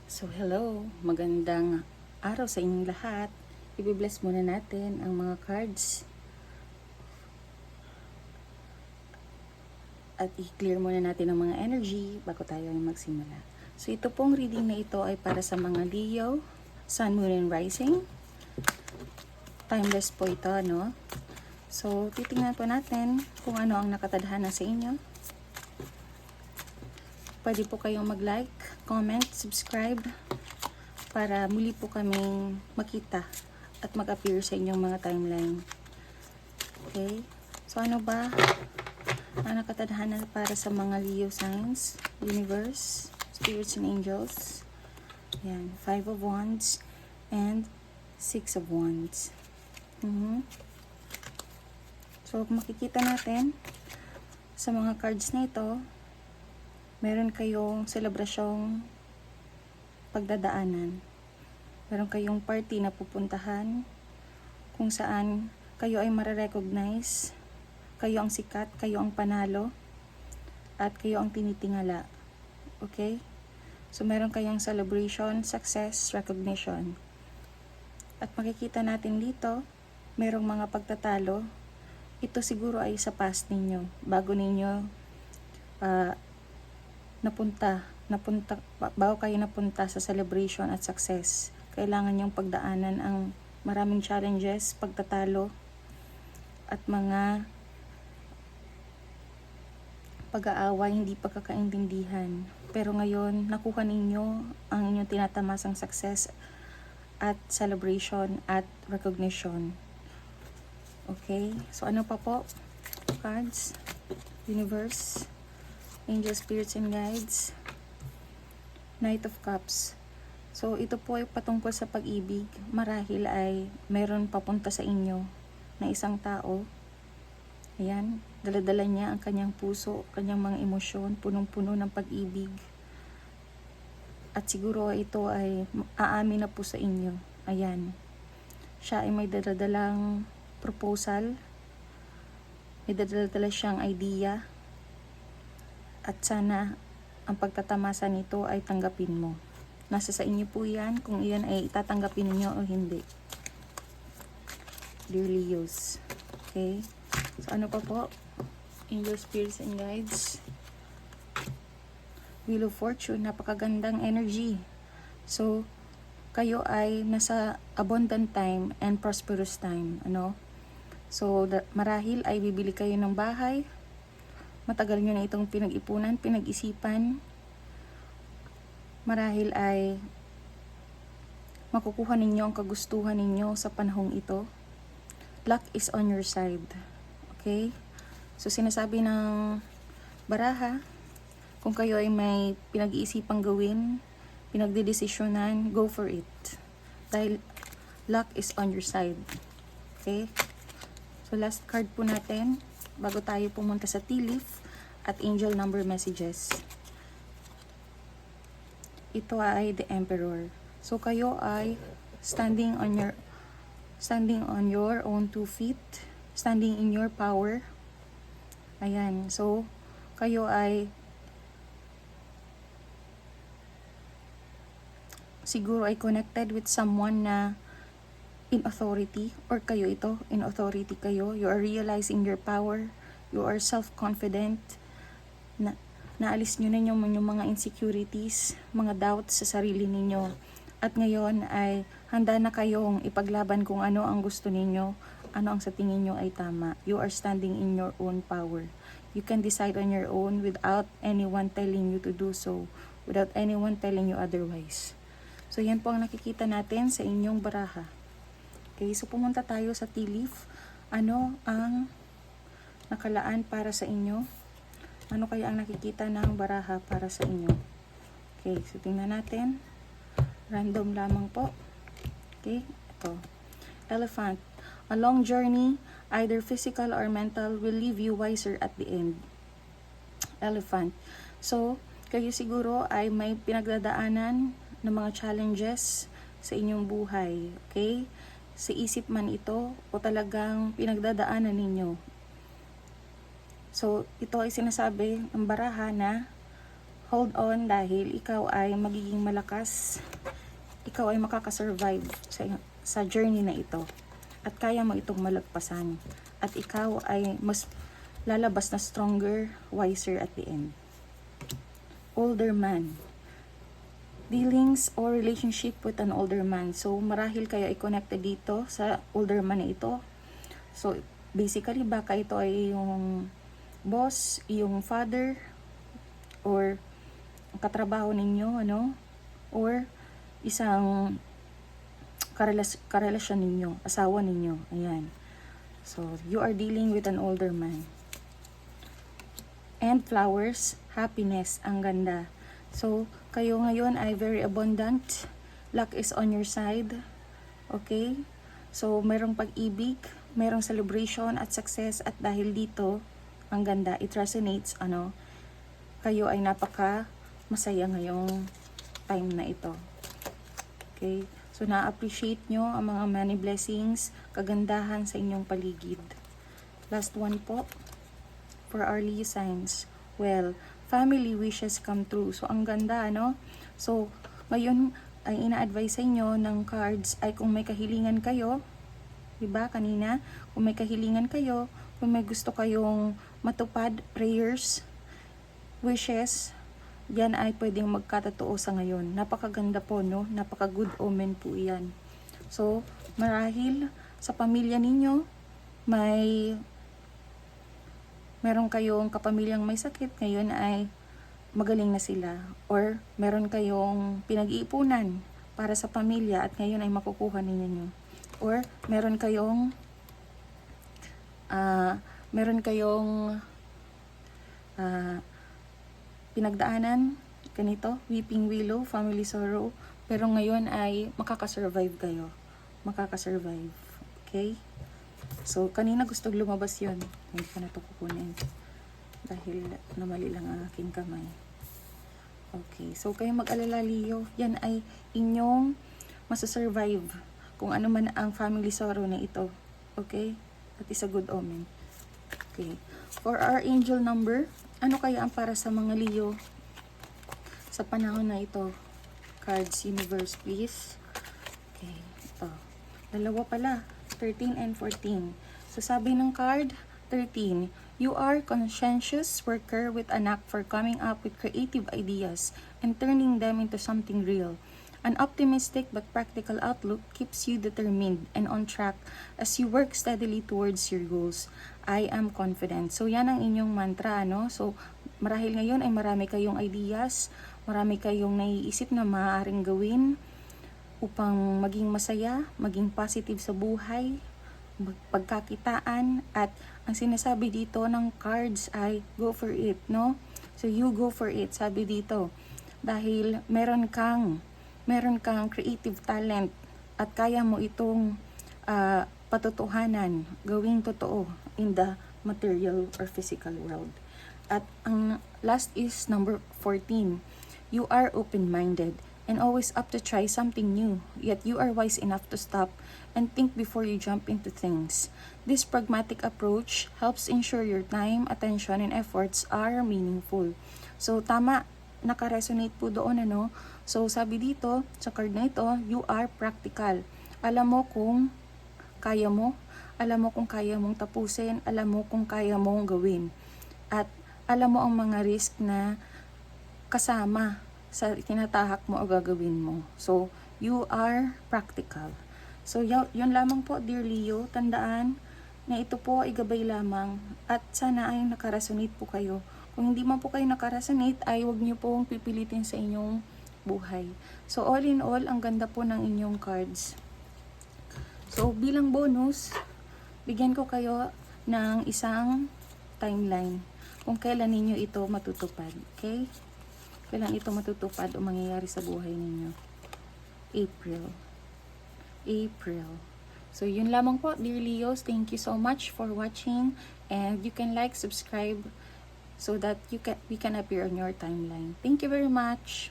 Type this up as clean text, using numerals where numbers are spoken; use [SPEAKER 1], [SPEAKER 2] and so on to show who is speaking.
[SPEAKER 1] So hello, magandang araw sa inyong lahat. I-bless muna natin ang mga cards at i-clear muna natin ang mga energy bago tayo ay magsimula. So ito pong reading na ito ay para sa mga Leo, Sun, Moon, and Rising. Timeless po ito, no? So titingnan po natin kung ano ang nakatadhana sa inyo. Pwede po kayong mag-like, comment, subscribe para muli po kaming makita at mag-appear sa inyong mga timeline. Okay? So ano ba ang nakatadhana para sa mga Leo signs, universe, spirits and angels? Yan, 5 of Wands and 6 of Wands. So makikita natin sa mga cards na ito, meron kayong selebrasyong pagdadaanan. Meron kayong party na pupuntahan kung saan kayo ay mare-recognize, kayo ang sikat, kayo ang panalo, at kayo ang tinitingala. Okay? So meron kayong celebration, success, recognition. At makikita natin dito, merong mga pagtatalo. Ito siguro ay sa past ninyo, bago ninyo bago kayo napunta sa celebration at success. Kailangan yung pagdaanan ang maraming challenges, pagtatalo, at mga pag-aaway, hindi pagkakaintindihan. Pero ngayon, nakuha ninyo ang inyong tinatamasang success at celebration at recognition. Okay? So ano pa po? Cards, universe, angel, spirits, and guides. Knight of Cups. So, ito po ay patungkol sa pag-ibig. Marahil ay meron papunta sa inyo na isang tao. Ayan, daladala niya ang kanyang puso, kanyang mga emosyon, punong-puno ng pag-ibig. At siguro ito ay aamin na po sa inyo. Ayan. Siya ay may daladalang proposal. May daladala siyang idea. At sana ang pagtatamasa nito ay tanggapin mo. Nasa sa inyo po yan kung iyan ay itatanggapin niyo o hindi. Dear Leos. Okay? So ano pa po? Angel, spirits, and guides. Wheel of Fortune. Napakagandang energy. So, kayo ay nasa abundant time and prosperous time. Ano? So, marahil ay bibili kayo ng bahay. Matagal nyo na itong pinag-ipunan, pinag-isipan. Marahil ay makukuha ninyo ang kagustuhan ninyo sa panahong ito. Luck is on your side. Okay? So sinasabi ng baraha, kung kayo ay may pinag-iisipang gawin, pinagdedesisyonan, go for it. Dahil luck is on your side. Okay? So last card po natin, bago tayo pumunta sa tea leaf at angel number messages. Ito ay the Emperor. So kayo ay standing on your own 2 feet, standing in your power. Ayan. So kayo ay siguro ay connected with someone na in authority, or kayo ito, in authority kayo. You are realizing your power. You are self-confident. Naalis nyo na yung mga insecurities, mga doubts sa sarili ninyo. At ngayon ay handa na kayong ipaglaban kung ano ang gusto ninyo, ano ang sa tingin nyo ay tama. You are standing in your own power. You can decide on your own without anyone telling you to do so, without anyone telling you otherwise. So yan po ang nakikita natin sa inyong baraha. Okay, so pumunta tayo sa tea leaf. Ano ang nakalaan para sa inyo? Ano kaya ang nakikita ng baraha para sa inyo? Okay, so tingnan natin. Random lamang po. Okay, ito. Elephant. A long journey, either physical or mental, will leave you wiser at the end. Elephant. So, kayo siguro ay may pinagdadaanan ng mga challenges sa inyong buhay. Okay? Sa isip man ito o talagang pinagdadaanan ninyo. So, ito ay sinasabi ng baraha na hold on dahil ikaw ay magiging malakas. Ikaw ay makakasurvive sa journey na ito. At kaya mo itong malagpasan. At ikaw ay mas lalabas na stronger, wiser at the end. Older man. Dealings or relationship with an older man. So, marahil kayo ay connected dito sa older man na ito. So, basically, baka ito ay yung boss, yung father, or katrabaho ninyo, ano? Or isang karelasyon ninyo, asawa ninyo. Ayan. So, you are dealing with an older man. And flowers, happiness, ang ganda. So, kayo ngayon ay very abundant. Luck is on your side. Okay? So, merong pag-ibig, merong celebration at success at dahil dito, ang ganda, it resonates, ano, kayo ay napaka masaya ngayong time na ito. Okay? So, na-appreciate nyo ang mga many blessings, kagandahan sa inyong paligid. Last one po, for our Leo signs. Well, family wishes come true. So, ang ganda, ano? So, ngayon, ay ina-advise sa inyo ng cards ay kung may kahilingan kayo, diba, kanina? Kung may kahilingan kayo, kung may gusto kayong matupad, prayers, wishes, yan ay pwedeng magkatotoo sa ngayon. Napakaganda po, no? Napaka good omen po yan. So, marahil sa pamilya ninyo, meron kayong kapamilyang may sakit, ngayon ay magaling na sila. Or meron kayong pinag-iipunan para sa pamilya at ngayon ay makukuha ninyo. Or meron kayong pinagdaanan, ganito, weeping willow, family sorrow, pero ngayon ay makakasurvive kayo. Makakasurvive. Okay? So, kanina gusto lumabas yun. Hindi ko na ito kukunin. Dahil namali lang ang aking kamay. Okay. So, kayo mag-alala, Leo. Yan ay inyong masasurvive. Kung ano man ang family sorrow na ito. Okay? That is a good omen. Okay. For our angel number, ano kaya ang para sa mga Leo sa panahon na ito? Cards, universe, please. Okay, ito. Dalawa pala, 13 and 14. So, sabi ng card, 13, you are conscientious worker with a knack for coming up with creative ideas and turning them into something real. An optimistic but practical outlook keeps you determined and on track as you work steadily towards your goals. I am confident. So, yan ang inyong mantra, no? So, marahil ngayon ay marami kayong ideas, marami kayong naiisip na maaaring gawin upang maging masaya, maging positive sa buhay, pagkakitaan, at ang sinasabi dito ng cards ay go for it, no? So, you go for it, sabi dito. Dahil meron kang creative talent at kaya mo itong patotohanan, gawing totoo in the material or physical world. At ang last is number 14. You are open-minded and always up to try something new, yet you are wise enough to stop and think before you jump into things. This pragmatic approach helps ensure your time, attention, and efforts are meaningful. So, tama, nakaresonate po doon, ano? So, sabi dito, sa card na ito, you are practical. Alam mo kung kaya mo, alam mo kung kaya mong tapusin, alam mo kung kaya mong gawin. At alam mo ang mga risk na kasama sa tinatahak mo o gagawin mo. So, you are practical. So, yun lamang po, dear Leo. Tandaan na ito po ay gabay lamang at sana ay nakaresonate po kayo. Kung hindi man po kayo nakaresonate, ay huwag niyo pong pipilitin sa inyong buhay. So, all in all, ang ganda po ng inyong cards. So, bilang bonus, bigyan ko kayo ng isang timeline kung kailan ninyo ito matutupad. Okay? Kailan ito matutupad o mangyayari sa buhay ninyo. April. So, yun lamang po, dear Leos. Thank you so much for watching. And you can like, subscribe so that we can appear on your timeline. Thank you very much.